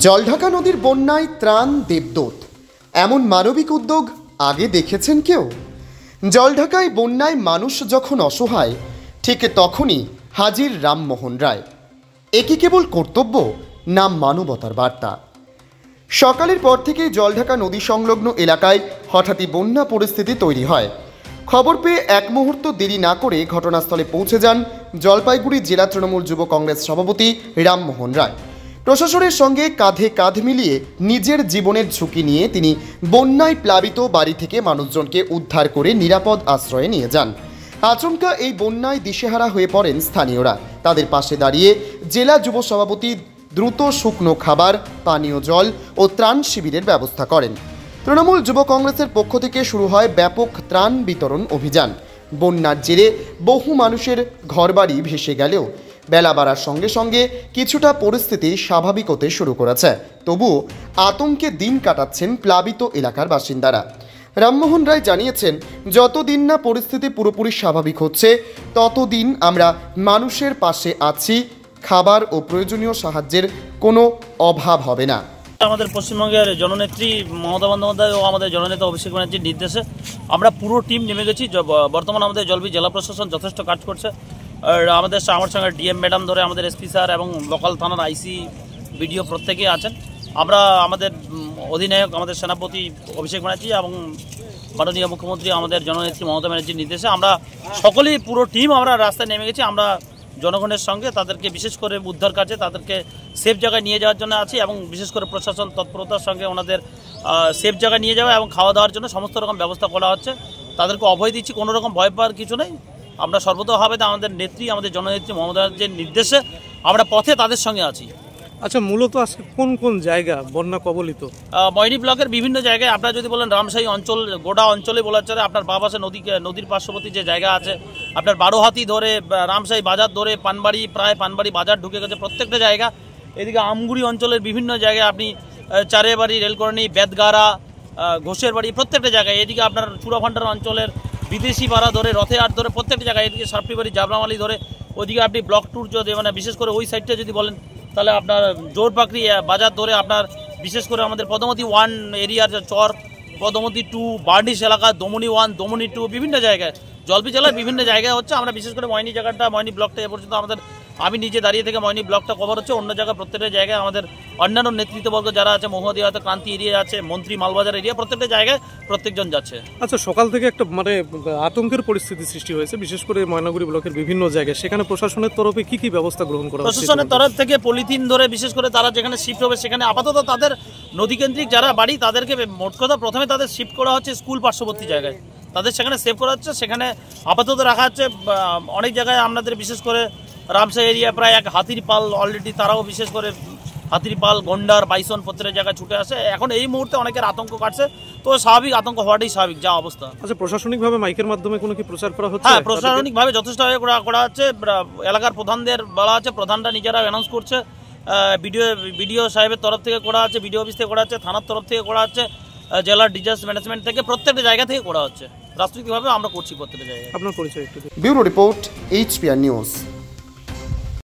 জলঢাকা নদীর বন্যায় ত্রাণ দেবদূত এমন মানবিক উদ্যোগ আগে দেখেছেন কেউ? জলঢাকায় বন্যায় মানুষ যখন অসহায় ঠিক তখনই হাজির রামমোহন রায়। এ কি কেবল কর্তব্য না মানবতার বার্তা? সকালের পর থেকেই জলঢাকা নদী সংলগ্ন এলাকায় হঠাৎই বন্যা পরিস্থিতি তৈরি হয়। খবর পেয়ে এক মুহূর্ত দেরি না করে ঘটনাস্থলে পৌঁছে যান জলপাইগুড়ি জেলা তৃণমূল যুব কংগ্রেস সভাপতি রামমোহন রায়। প্রশাসনের সঙ্গে কাঁধে কাঁধ মিলিয়ে নিজের জীবনের ঝুঁকি নিয়ে তিনি বন্যায় প্লাবিত বাড়ি থেকে মানুষজনকে উদ্ধার করে নিরাপদ আশ্রয়ে নিয়ে যান। আচমকা এই বন্যায় দিশেহারা হয়ে পড়েন স্থানীয়রা। তাদের পাশে দাঁড়িয়ে জেলা যুব সভাপতি দ্রুত শুকনো খাবার, পানীয় জল ও ত্রাণ শিবিরের ব্যবস্থা করেন। তৃণমূল যুব কংগ্রেসের পক্ষ থেকে শুরু হয় ব্যাপক ত্রাণ বিতরণ অভিযান। বন্যার জেরে বহু মানুষের ঘরবাড়ি ভেসে গেলেও বেলা বাড়ার সঙ্গে সঙ্গে কিছুটা পরিস্থিতি স্বাভাবিক হতে শুরু করেছে। তবুও আতঙ্কে দিন কাটাচ্ছেন প্লাবিত এলাকার বাসিন্দারা। রামমোহন রায় জানিয়েছেন, যতদিন না পরিস্থিতি পুরোপুরি স্বাভাবিক হচ্ছে ততদিন আমরা মানুষের পাশে আছি। খাবার ও প্রয়োজনীয় সাহায্যের কোনো অভাব হবে না। আমাদের পশ্চিমবঙ্গের জননেত্রী মমতা বন্দ্যোপাধ্যায় ও আমাদের জননেতা অভিষেক ব্যানার্জির নির্দেশে আমরা পুরো টিম নেমে গেছি। বর্তমানে আমাদের জলবি জেলা প্রশাসন যথেষ্ট কাজ করছে। আর আমার সঙ্গে ডিএম ম্যাডাম ধরে আমাদের এসপি স্যার এবং লোকাল থানার আইসি বিডিও প্রত্যেকেই আছেন। আমরা আমাদের অধিনায়ক আমাদের সেনাপতি অভিষেক ব্যানার্জি এবং মাননীয় মুখ্যমন্ত্রী আমাদের জননেত্রী মমতা ব্যানার্জির নির্দেশে আমরা সকলেই পুরো টিম আমরা রাস্তায় নেমে গেছি। আমরা জনগণের সঙ্গে তাদেরকে বিশেষ করে উদ্ধার কাজে তাদেরকে সেফ জায়গায় নিয়ে যাওয়ার জন্য আছি এবং বিশেষ করে প্রশাসন তৎপরতার সঙ্গে ওনাদের সেফ জায়গায় নিয়ে যাওয়া এবং খাওয়া দাওয়ার জন্য সমস্ত রকম ব্যবস্থা করা হচ্ছে। তাদেরকে অভয় দিচ্ছি, কোনো রকম ভয় পাওয়ার কিছু নেই। আমরা সর্বতভাবে আমাদের নেত্রী আমাদের জননেত্রী মমতা ব্যানার্জির নির্দেশে আমরা পথে তাদের সঙ্গে আছি। আচ্ছা, মূলত আজকে কোন কোন জায়গা বন্যা কবলিত? ময়নি ব্লকের বিভিন্ন জায়গায়। আপনারা যদি বলেন রামশাহী অঞ্চল, গোটা অঞ্চলে বলা চলে। আপনার বাবাসে নদীর পার্শ্ববর্তী যে জায়গা আছে, আপনার বারোহাতি ধরে রামশাহী বাজার ধরে পানবাড়ি, প্রায় পানবাড়ি বাজার ঢুকে গেছে প্রত্যেকটা জায়গা। এদিকে আমগুড়ি অঞ্চলের বিভিন্ন জায়গায় আপনি চারেবাড়ি, রেলকরণী, বেদগাড়া, ঘোষের বাড়ি প্রত্যেকটা জায়গায়। এদিকে আপনার চূড়াভান্ডার অঞ্চলের বিদেশি পাড়া ধরে রথে আট ধরে প্রত্যেকটা জায়গায়। এদিকে সাপটিবাড়ি, জাবরামালি ধরে ওইদিকে আপনি ব্লক ট্যুর যদি মানে বিশেষ করে ওই সাইডটা যদি বলেন তাহলে আপনার জোরপাকড়ি বাজার ধরে আপনার বিশেষ করে আমাদের পদমতি 1 এরিয়ার চর, পদমতি 2, বার্ডিশ এলাকা, দমনি 1, দমনি 2 বিভিন্ন জায়গায় জলপি জেলার বিভিন্ন জায়গায় হচ্ছে। আমরা বিশেষ করে ময়নি জায়গাটা, ময়নি ব্লকটা এ পর্যন্ত আমি নিজে দাঁড়িয়ে থেকে ময়নি ব্লকটা কভার হচ্ছে। অন্য জায়গায় প্রত্যেকটা জায়গায় আমাদের অন্যান্য নেতৃত্ববর্গ যারা আছে, মহুয়াদি হয়তো ক্রান্তি এরিয়া আছে, মন্ত্রী মালবাজার এরিয়া, প্রত্যেকটা জায়গায় প্রত্যেকজন যাচ্ছে। আচ্ছা, সকাল থেকে একটা আতঙ্কের পরিস্থিতি সৃষ্টি হয়েছে বিশেষ করে ময়নাগুড়ি ব্লকের বিভিন্ন জায়গায়। সেখানে প্রশাসনের তরফে কি কি ব্যবস্থা গ্রহণ করা হচ্ছে? প্রশাসনের তরফ থেকে পলিথিন ধরে বিশেষ করে তারা যেখানে শিফট হবে সেখানে আপাতত তাদের নদীকেন্দ্রিক যারা বাড়ি তাদেরকে মোট কথা প্রথমে তাদের শিফট করা হচ্ছে স্কুল পার্শ্ববর্তী জায়গায়। তাদের সেখানে সেভ করা হচ্ছে, সেখানে আপাতত রাখা হচ্ছে। অনেক জায়গায় আমাদের বিশেষ করে রামশাহী এরিয়া প্রায় এক হাতির পাল অলরেডি, তারাও বিশেষ করে হাতির পাল, গন্ডার, বাইসন প্রত্যেকের জায়গায় ছুটে আসে। এখন এই মুহূর্তে অনেকের আতঙ্ক কাটছে, তো স্বাভাবিক আতঙ্ক হওয়াটাই স্বাভাবিক যা অবস্থা। আচ্ছা, প্রশাসনিকভাবে মাইকের মাধ্যমে কোনো কি প্রচার করা হচ্ছে? হ্যাঁ, প্রশাসনিকভাবে যথেষ্টভাবে করা হচ্ছে। এলাকার প্রধানদের বলা আছে, প্রধানরা নিজেরা অ্যানাউন্স করছে। বিডিও সাহেবের তরফ থেকে করা হচ্ছে, বিডিও অফিস থেকে করা হচ্ছে, থানার তরফ থেকে করা হচ্ছে, জেলার ডিজাস্টার ম্যানেজমেন্ট থেকে প্রত্যেকটা জায়গা থেকে করা হচ্ছে। রাষ্ট্রীয়ভাবে আমরা করছি প্রত্যেকটা জায়গায়। আপনার পরিচয় একটু। Bureau report, HPR news.